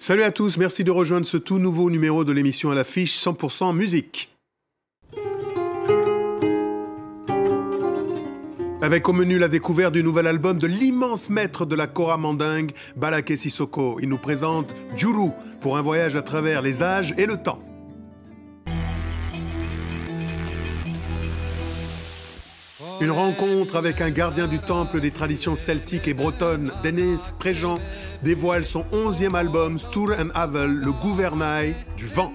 Salut à tous, merci de rejoindre ce tout nouveau numéro de l'émission à l'affiche 100% musique. Avec au menu la découverte du nouvel album de l'immense maître de la kora mandingue, Balaké Sissoko. Il nous présente Djourou pour un voyage à travers les âges et le temps. Une rencontre avec un gardien du temple des traditions celtiques et bretonnes, Dennis Préjean, dévoile son 11e album, Stour en Havel, le gouvernail du vent.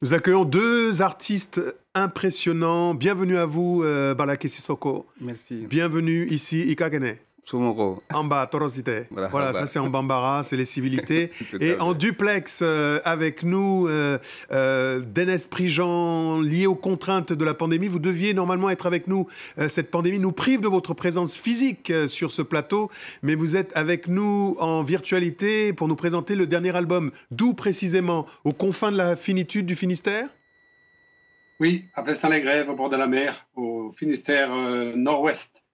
Nous accueillons deux artistes impressionnants. Bienvenue à vous, Balaké Sissoko. Merci. Bienvenue ici, Ikagene. Somoko. Amba, Torosite. Voilà, ça c'est en Bambara, c'est les civilités. Et en duplex avec nous, Dennis Préjean, lié aux contraintes de la pandémie. Vous deviez normalement être avec nous. Cette pandémie nous prive de votre présence physique sur ce plateau, mais vous êtes avec nous en virtualité pour nous présenter le dernier album. D'où précisément? Aux confins de la finitude du Finistère? Oui, à Plestin-les-Grèves, au bord de la mer, au Finistère nord-ouest.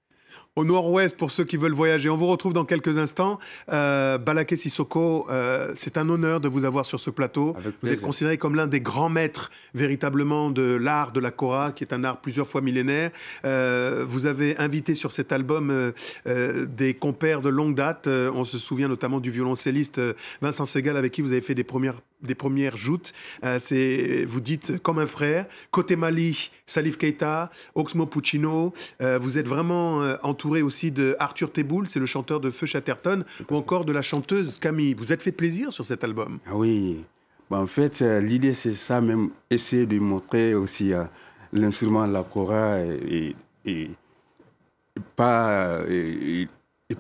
Au nord-ouest, pour ceux qui veulent voyager. On vous retrouve dans quelques instants. Balaké Sissoko, c'est un honneur de vous avoir sur ce plateau. Vous êtes considéré comme l'un des grands maîtres, véritablement, de l'art de la kora, qui est un art plusieurs fois millénaire. Vous avez invité sur cet album des compères de longue date. On se souvient notamment du violoncelliste Vincent Segal, avec qui vous avez fait des premières joutes. Vous dites comme un frère. Côté Mali, Salif Keita, Oxmo Puccino. Vous êtes vraiment entouré aussi de Arthur Teboul, c'est le chanteur de Feu Chatterton, ou encore de la chanteuse Camille. Vous êtes fait plaisir sur cet album? Oui. En fait, l'idée, c'est ça même, essayer de montrer aussi l'instrument de la kora et pas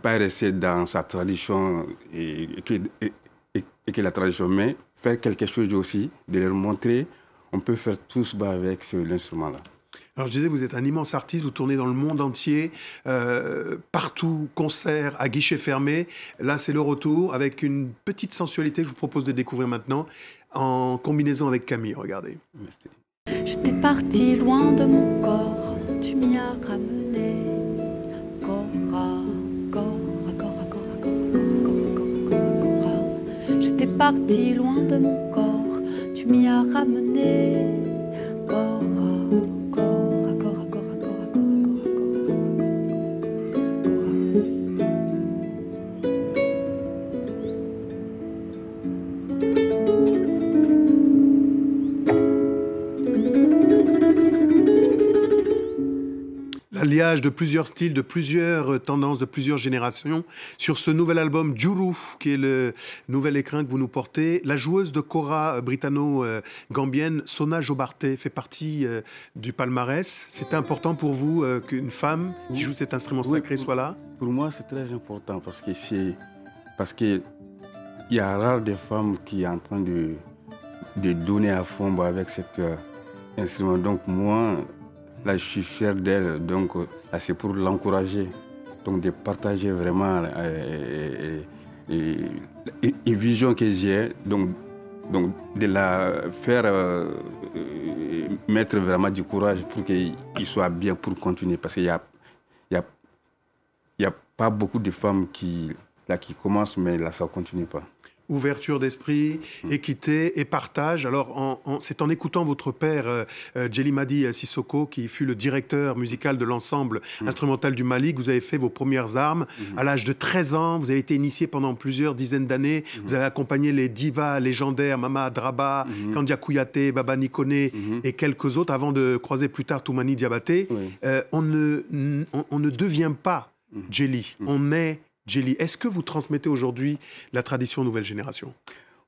rester dans sa tradition et que la tradition, mais faire quelque chose aussi, de leur montrer, on peut faire tous avec l'instrument-là. Alors je disais, vous êtes un immense artiste, vous tournez dans le monde entier, partout, concerts, à guichet fermé. Là, c'est le retour avec une petite sensualité que je vous propose de découvrir maintenant, en combinaison avec Camille, regardez. Merci. J'étais parti loin de mon corps, tu m'y as ramené. Kora, kora, kora, kora, kora, kora, kora, kora. J'étais parti loin de mon corps, tu m'y as ramené. Kora. L'alliage de plusieurs styles, de plusieurs tendances, de plusieurs générations. Sur ce nouvel album, Djourou, qui est le nouvel écrin que vous nous portez, la joueuse de kora britanno-gambienne, Sona Jobarteh, fait partie du palmarès. C'est important pour vous qu'une femme qui joue cet instrument sacré soit là? Pour moi, c'est très important parce que il y a rare des femmes qui sont en train de donner à fond avec cet instrument. Donc moi, là, je suis fier d'elle, donc c'est pour l'encourager, donc de partager vraiment les visions que j'ai, donc de la faire mettre vraiment du courage pour qu'il soit bien pour continuer, parce qu'il y a pas beaucoup de femmes qui commencent, mais là, ça ne continue pas. Ouverture d'esprit, équité et partage. Alors, c'est en écoutant votre père, Djelimadi Sissoko, qui fut le directeur musical de l'ensemble instrumental du Mali, que vous avez fait vos premières armes. À l'âge de 13 ans, vous avez été initié pendant plusieurs dizaines d'années. Vous avez accompagné les divas légendaires, Mama Draba, Kandia Kouyaté, Baba Nikone et quelques autres, avant de croiser plus tard Toumani Diabaté. On ne devient pas Djeli, on est Djeli. Est-ce que vous transmettez aujourd'hui la tradition aux nouvelles générations?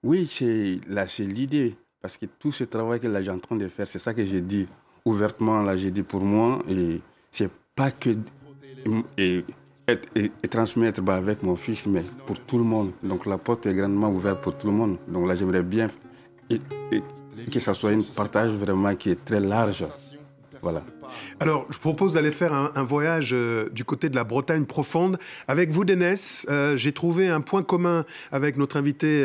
Oui, c'est l'idée. Parce que tout ce travail que là, j'ai en train de faire, c'est ça que j'ai dit ouvertement. Là, j'ai dit pour moi, et c'est pas que et transmettre avec mon fils, mais pour tout le monde. Donc la porte est grandement ouverte pour tout le monde. Donc là, j'aimerais bien que ça soit un partage vraiment qui est très large. Voilà. Alors, je propose d'aller faire un voyage du côté de la Bretagne profonde. Avec vous, Dénès, j'ai trouvé un point commun avec notre invité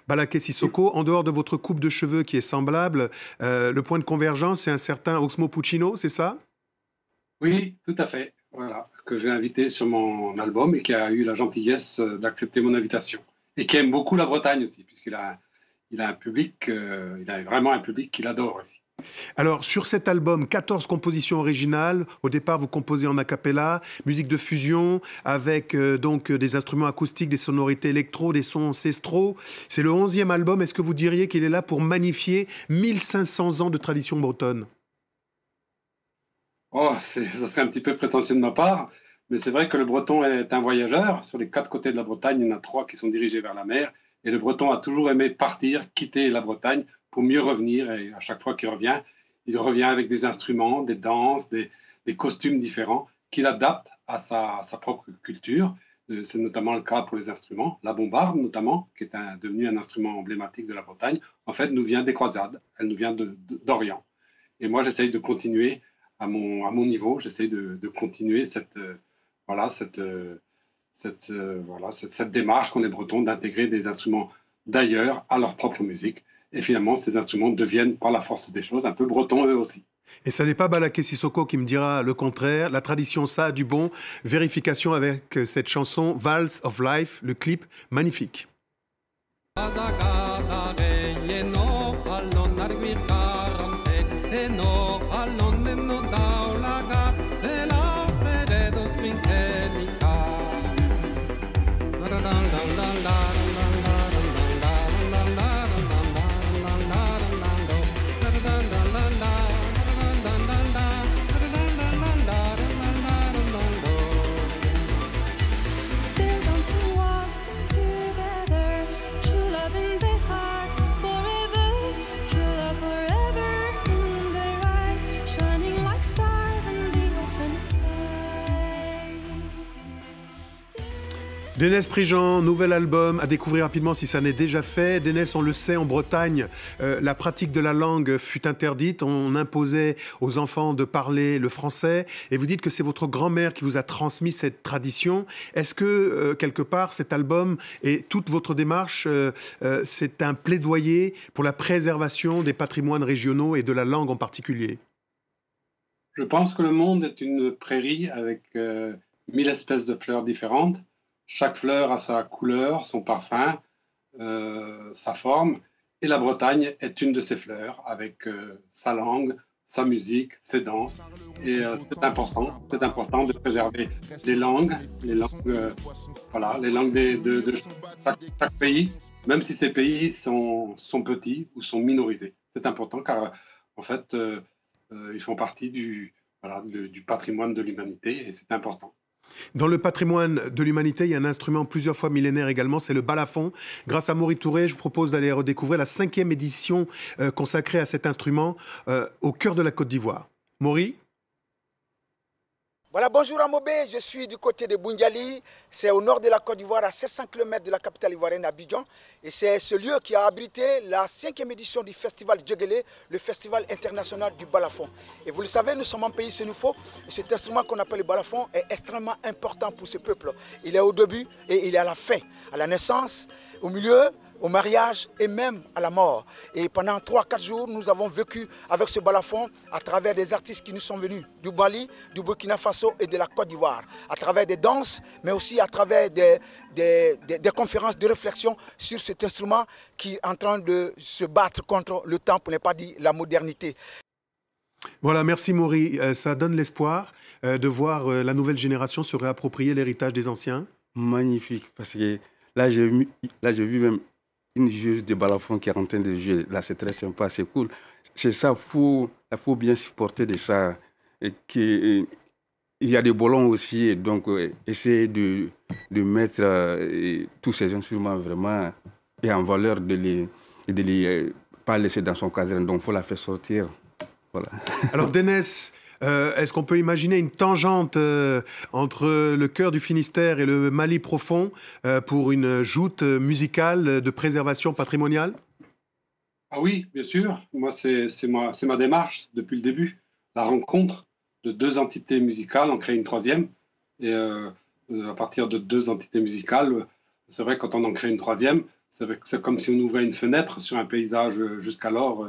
Balaké Sissoko. En dehors de votre coupe de cheveux qui est semblable, le point de convergence, c'est un certain Oxmo Puccino, c'est ça? Oui, tout à fait. Voilà, que j'ai invité sur mon album et qui a eu la gentillesse d'accepter mon invitation. Et qui aime beaucoup la Bretagne aussi, puisqu'il a un public, il a vraiment un public qu'il adore aussi. Alors, sur cet album, 14 compositions originales. Au départ, vous composez en a cappella, musique de fusion, avec donc des instruments acoustiques, des sonorités électro, des sons ancestraux. C'est le 11e album. Est-ce que vous diriez qu'il est là pour magnifier 1500 ans de tradition bretonne? Oh, ça serait un petit peu prétentieux de ma part, mais c'est vrai que le breton est un voyageur. Sur les 4 côtés de la Bretagne, il y en a 3 qui sont dirigés vers la mer. Et le breton a toujours aimé partir, quitter la Bretagne pour mieux revenir. Et à chaque fois qu'il revient, il revient avec des instruments, des danses, des costumes différents qu'il adapte à sa propre culture. C'est notamment le cas pour les instruments. La bombarde, notamment, qui est devenu un instrument emblématique de la Bretagne, en fait, nous vient des croisades. Elle nous vient d'Orient. Et moi, j'essaye de continuer à mon niveau. J'essaye de continuer cette démarche qu'ont les Bretons d'intégrer des instruments d'ailleurs à leur propre musique. Et finalement, ces instruments deviennent, par la force des choses, un peu bretons eux aussi. Et ce n'est pas Balaké Sissoko qui me dira le contraire. La tradition, ça a du bon. Vérification avec cette chanson Vals of Life, le clip magnifique. Dénès Prigent, nouvel album à découvrir rapidement si ça n'est déjà fait. Dénès, on le sait, en Bretagne, la pratique de la langue fut interdite. On imposait aux enfants de parler le français. Et vous dites que c'est votre grand-mère qui vous a transmis cette tradition. Est-ce que, quelque part, cet album et toute votre démarche, c'est un plaidoyer pour la préservation des patrimoines régionaux et de la langue en particulier? Je pense que le monde est une prairie avec 1000 espèces de fleurs différentes. Chaque fleur a sa couleur, son parfum, sa forme. Et la Bretagne est une de ces fleurs avec sa langue, sa musique, ses danses. Et c'est important de préserver les langues de chaque pays, même si ces pays sont petits ou sont minorisés. C'est important car, en fait, ils font partie du patrimoine de l'humanité et c'est important. Dans le patrimoine de l'humanité, il y a un instrument plusieurs fois millénaire également, c'est le balafon. Grâce à Maury Touré, je vous propose d'aller redécouvrir la 5e édition consacrée à cet instrument au cœur de la Côte d'Ivoire. Maury? Voilà, bonjour Amobé, je suis du côté de Boundiali, c'est au nord de la Côte d'Ivoire, à 700 km de la capitale ivoirienne, Abidjan. Et c'est ce lieu qui a abrité la 5e édition du festival Djegele, le festival international du balafon. Et vous le savez, nous sommes un pays sénoufo, et cet instrument qu'on appelle le balafon est extrêmement important pour ce peuple. Il est au début et il est à la fin, à la naissance, au milieu, au mariage et même à la mort. Et pendant 3-4 jours, nous avons vécu avec ce balafon à travers des artistes qui nous sont venus du Mali, du Burkina Faso et de la Côte d'Ivoire, à travers des danses, mais aussi à travers des conférences de réflexion sur cet instrument qui est en train de se battre contre le temps, pour ne pas dire la modernité. Voilà, merci Maury. Ça donne l'espoir de voir la nouvelle génération se réapproprier l'héritage des anciens. Magnifique, parce que là, j'ai vu même une joueuse de balafon qui est en train de jouer. Là, c'est très sympa, c'est cool. C'est ça, il faut bien supporter de ça. Il y a des ballons aussi, et donc essayer de mettre tous ces instruments vraiment et en valeur, de les pas laisser dans son caserne. Donc, il faut la faire sortir. Voilà. Alors, Dénès, est-ce qu'on peut imaginer une tangente entre le cœur du Finistère et le Mali profond pour une joute musicale de préservation patrimoniale? Ah oui, bien sûr. Moi, c'est ma démarche depuis le début. la rencontre de deux entités musicales, on crée une troisième. Et à partir de deux entités musicales, c'est vrai, quand on en crée une troisième, c'est comme si on ouvrait une fenêtre sur un paysage jusqu'alors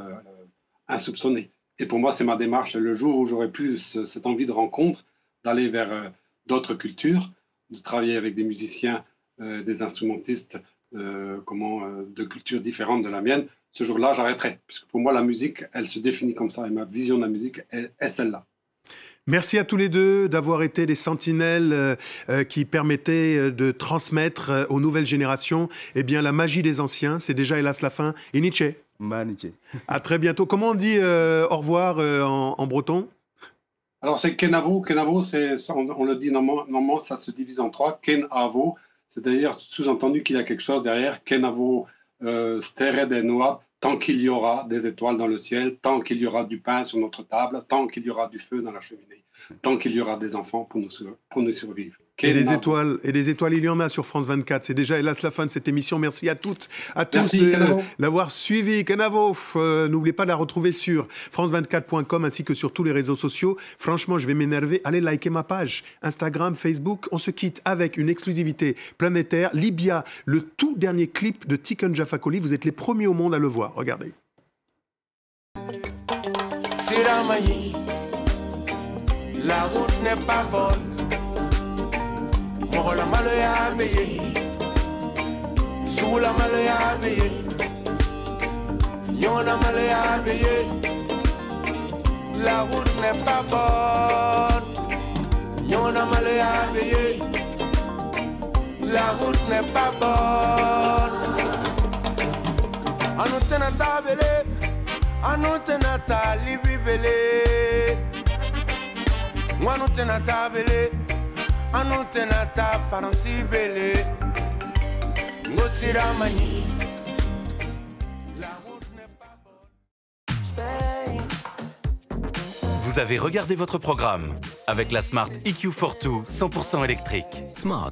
insoupçonné. Et pour moi, c'est ma démarche. Le jour où j'aurai plus cette envie de rencontre, d'aller vers d'autres cultures, de travailler avec des musiciens, des instrumentistes de cultures différentes de la mienne, ce jour-là, j'arrêterai. Parce que pour moi, la musique, elle se définit comme ça. Et ma vision de la musique est celle-là. Merci à tous les deux d'avoir été des sentinelles qui permettaient de transmettre aux nouvelles générations la magie des anciens. C'est déjà, hélas, la fin. Iniche. Maniche. À très bientôt. Comment on dit au revoir en breton? Alors, c'est Kenavo. Kenavo, on le dit normalement, ça se divise en trois. Kenavo, c'est d'ailleurs sous-entendu qu'il y a quelque chose derrière. Kenavo, stere de noa, tant qu'il y aura des étoiles dans le ciel, tant qu'il y aura du pain sur notre table, tant qu'il y aura du feu dans la cheminée, tant qu'il y aura des enfants pour nous survivre. Et des étoiles, il y en a sur France 24. C'est déjà, hélas, la fin de cette émission. Merci à toutes, à tous de l'avoir suivi. Kenavo, n'oubliez pas de la retrouver sur france24.com ainsi que sur tous les réseaux sociaux. Franchement, je vais m'énerver. Allez liker ma page Instagram, Facebook. On se quitte avec une exclusivité planétaire. Libya, le tout dernier clip de Tiken Jah Fakoly. Vous êtes les premiers au monde à le voir. Regardez. La route n'est pas bonne. Morola malo ya beye, Sula malo ya beye, Yona malo ya beye. La route n'est pas bonne. Yona malo ya beye. La route n'est pas bonne. Anutena tabele, anutena talibibele. Anutena tabele. Anutena ta faransi bele Ngosira mani La route n'est pas bonne. Vous avez regardé votre programme avec la Smart EQ Fortwo 100% électrique. Smart.